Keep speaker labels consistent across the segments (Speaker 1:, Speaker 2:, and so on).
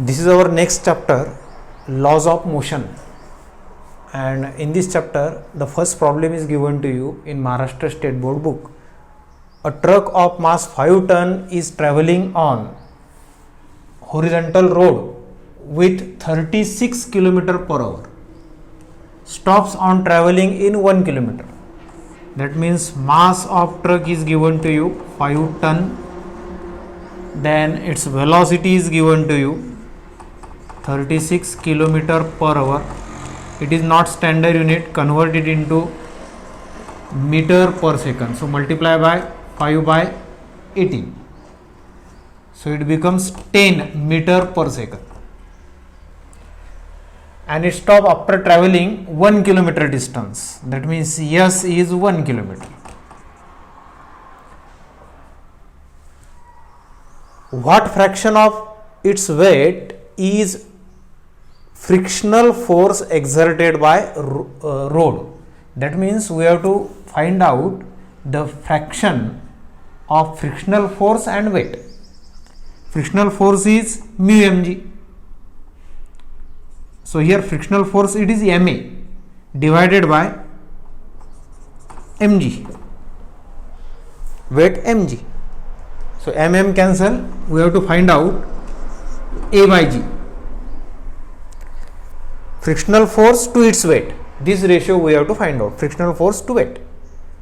Speaker 1: This is our next chapter, laws of motion. And in this chapter, the first problem is given to you in Maharashtra State Board book. A truck of mass 5 ton is traveling on horizontal road with 36 km per hour. Stops on traveling in 1 km. That means mass of truck is given to you 5 ton. Then its velocity is given to you 36 km per hour. It is not standard unit, convert it into meter per second. So multiply by 5 by 18. So it becomes 10 meter per second. And it stop after traveling 1 km distance. That means S is 1 km. What fraction of its weight is frictional force exerted by road? That means we have to find out the fraction of frictional force and weight. Frictional force is mu mg. So here frictional force, it is ma divided by mg, weight mg. So mm cancel, we have to find out a by g. Frictional force to its weight, this ratio we have to find out, frictional force to weight.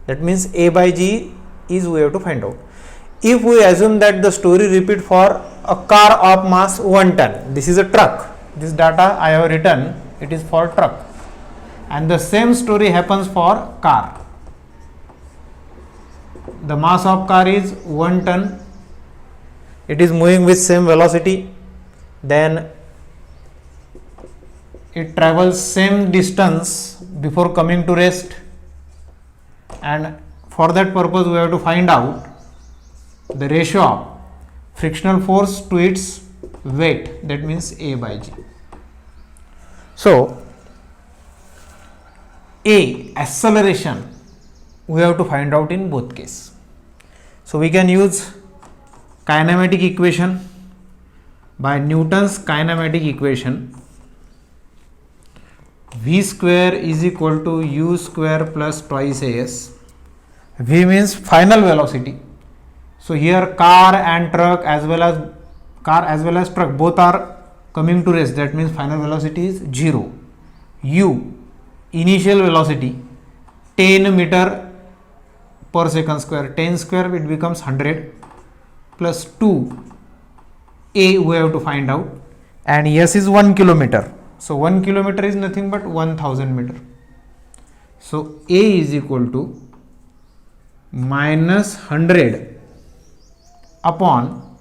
Speaker 1: That means a by g is we have to find out. If we assume that the story repeat for a car of mass 1 ton, this is a truck, this data I have written, it is for truck, and the same story happens for car. The mass of car is 1 ton, it is moving with same velocity, then it travels same distance before coming to rest, and for that purpose we have to find out the ratio of frictional force to its weight, that means a by g. So a acceleration we have to find out in both cases. So we can use kinematic equation by Newton's kinematic equation. V square is equal to u square plus twice as. V means final velocity. So here car and truck as well as truck both are coming to rest. That means final velocity is 0. U initial velocity 10 meter per second square. 10 square it becomes 100 plus 2 a we have to find out, and s is 1 kilometer. So 1 kilometer is nothing but 1000 meter. So a is equal to minus 100 upon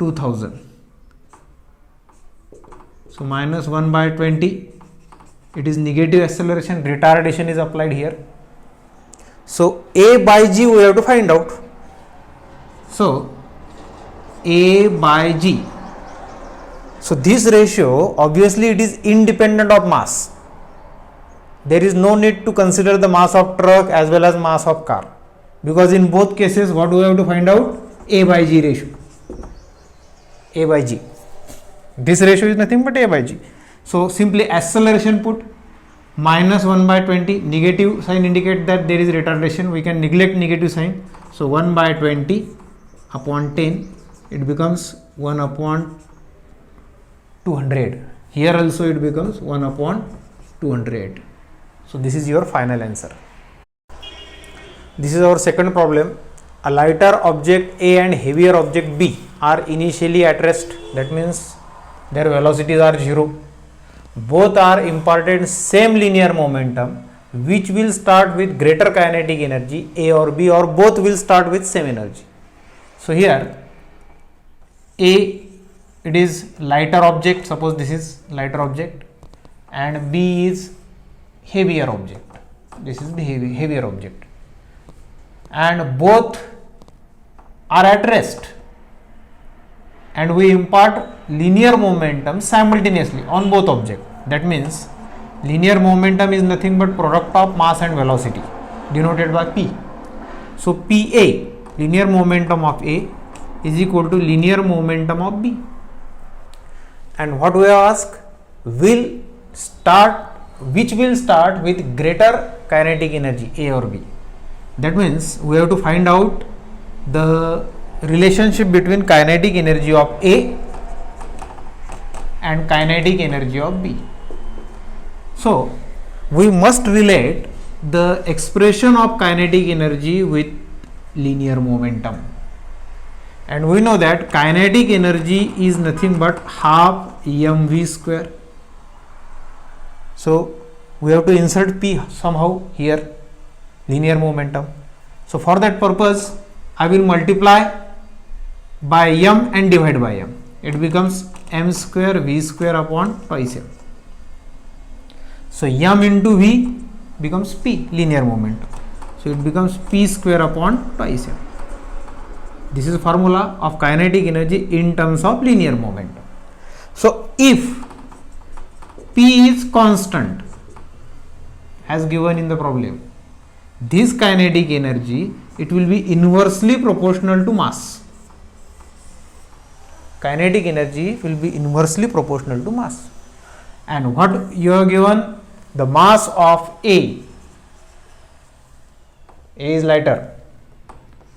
Speaker 1: 2000. So minus 1 by 20, it is negative acceleration, retardation is applied here. So a by g we have to find out. So a by g. So this ratio, obviously it is independent of mass. There is no need to consider the mass of truck as well as mass of car, because in both cases what do we have to find out? A by g ratio. A by g. This ratio is nothing but a by g. So simply acceleration put minus 1 by 20, negative sign indicate that there is retardation, we can neglect negative sign. So 1 by 20 upon 10, it becomes 1 upon 200. Here also it becomes 1 upon 200. So this is your final answer. This is our second problem. A lighter object A and heavier object B are initially at rest. That means their velocities are 0. Both are imparted same linear momentum, which will start with greater kinetic energy, A or B, or both will start with same energy. So here A, it is lighter object, suppose this is lighter object, and B is heavier object, this is the heavier object, and both are at rest, and we impart linear momentum simultaneously on both objects. That means linear momentum is nothing but product of mass and velocity, denoted by P. So PA, linear momentum of A, is equal to linear momentum of B. and what we have asked, which will start with greater kinetic energy, A or B. That means we have to find out the relationship between kinetic energy of A and kinetic energy of B. So we must relate the expression of kinetic energy with linear momentum, and we know that kinetic energy is nothing but half mv square. So we have to insert P somehow here, linear momentum. So for that purpose I will multiply by m and divide by m. It becomes m square v square upon twice m. So m into v becomes P, linear momentum. So it becomes P square upon twice m. This is formula of kinetic energy in terms of linear momentum. So if P is constant as given in the problem, this kinetic energy, it will be inversely proportional to mass. Kinetic energy will be inversely proportional to mass. And what you are given, the mass of A is lighter,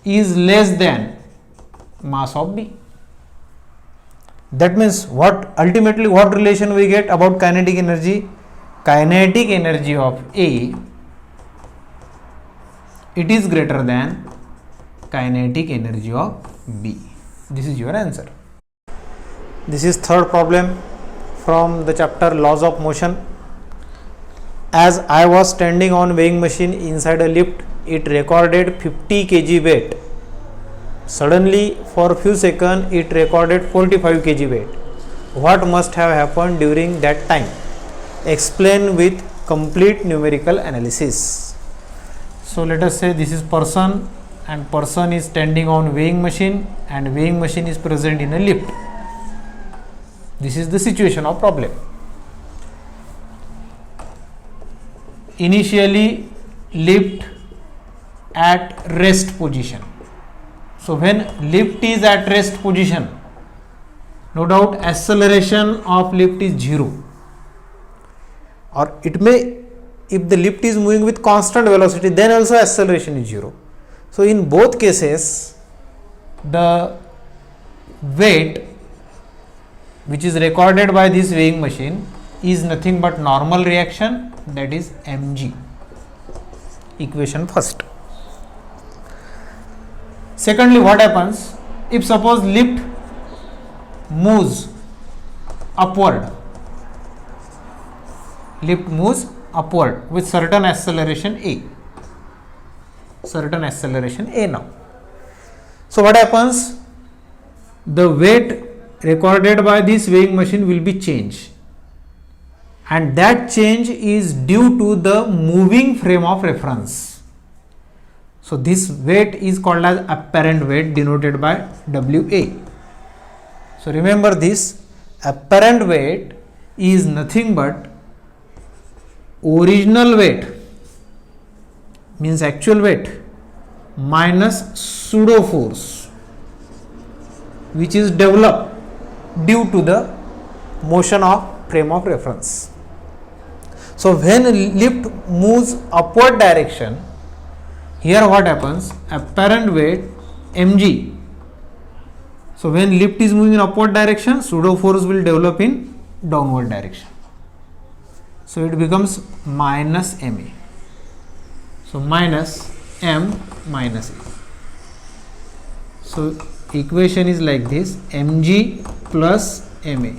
Speaker 1: is less than mass of B. That means what ultimately what relation we get about kinetic energy? Kinetic energy of A, it is greater than kinetic energy of B. This is your answer. This is third problem from the chapter Laws of Motion. As I was standing on weighing machine inside a lift, it recorded 50 kg weight. Suddenly for few seconds it recorded 45 kg weight. What must have happened during that time? Explain with complete numerical analysis. So let us say this is person, and person is standing on weighing machine, and weighing machine is present in a lift. This is the situation of problem. Initially lift at rest position. So when lift is at rest position, no doubt acceleration of lift is 0, or it may, if the lift is moving with constant velocity, then also acceleration is 0. So in both cases the weight which is recorded by this weighing machine is nothing but normal reaction, that is mg. Equation first. Secondly, what happens if suppose lift moves upward, lift moves upward with certain acceleration a, now. So what happens, the weight recorded by this weighing machine will be changed, and that change is due to the moving frame of reference. So this weight is called as apparent weight, denoted by WA. So remember this, apparent weight is nothing but original weight, means actual weight, minus pseudo force which is developed due to the motion of frame of reference. So when lift moves upward direction, here what happens, apparent weight mg. So when lift is moving in upward direction, pseudo force will develop in downward direction. So it becomes minus ma. So minus m minus a. So equation is like this, mg plus ma.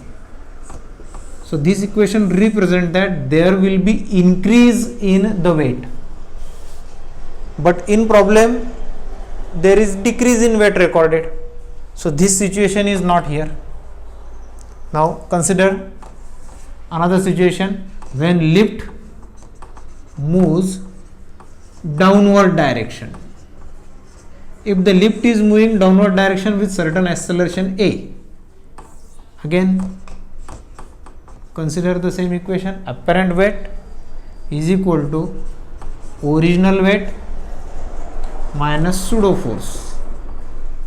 Speaker 1: So this equation represents that there will be increase in the weight, but in problem there is decrease in weight recorded. So this situation is not here. Now consider another situation when lift moves downward direction. If the lift is moving downward direction with certain acceleration a, again consider the same equation, apparent weight is equal to original weight minus pseudo force.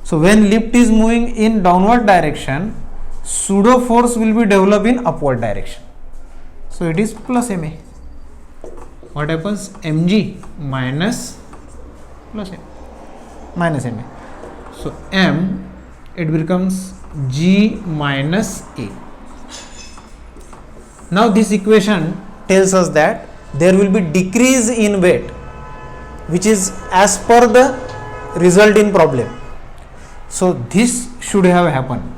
Speaker 1: So when lift is moving in downward direction, pseudo force will be developed in upward direction. So it is plus ma. What happens? Mg minus plus m minus ma. So m, it becomes g minus a. Now this equation tells us that there will be decrease in weight, which is as per the result in problem. So this should have happened.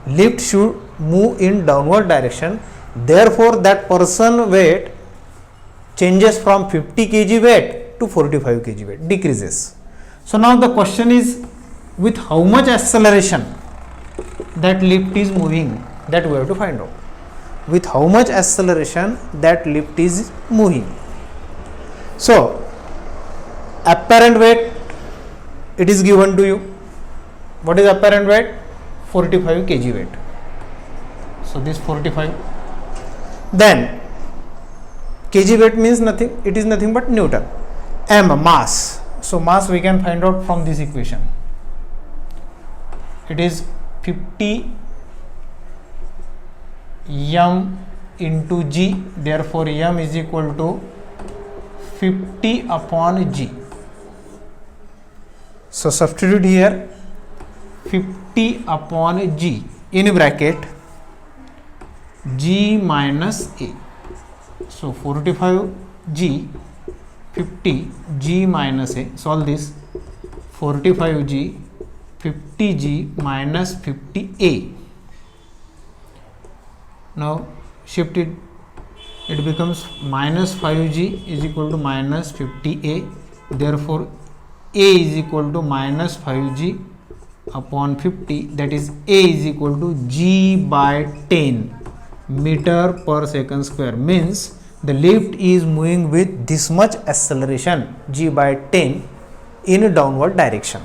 Speaker 1: Lift should move in downward direction. Therefore that person weight changes from 50 kg weight to 45 kg weight, decreases. So now the question is, with how much acceleration that lift is moving, that we have to find out. With how much acceleration that lift is moving. So apparent weight, it is given to you. What is apparent weight? 45 kg weight. So this 45. Then kg weight means nothing, it is nothing but Newton. M, mass. So mass we can find out from this equation. It is 50 m into g, therefore m is equal to 50 upon g. So substitute here 50 upon g in bracket g minus a. So 45 g, 50 g minus a. Solve this. 45 g, 50 g minus 50 a. Now shift it, it becomes minus 5g is equal to minus 50a. Therefore a is equal to minus 5g upon 50, that is a is equal to g by 10 meter per second square, means the lift is moving with this much acceleration, g by 10, in downward direction.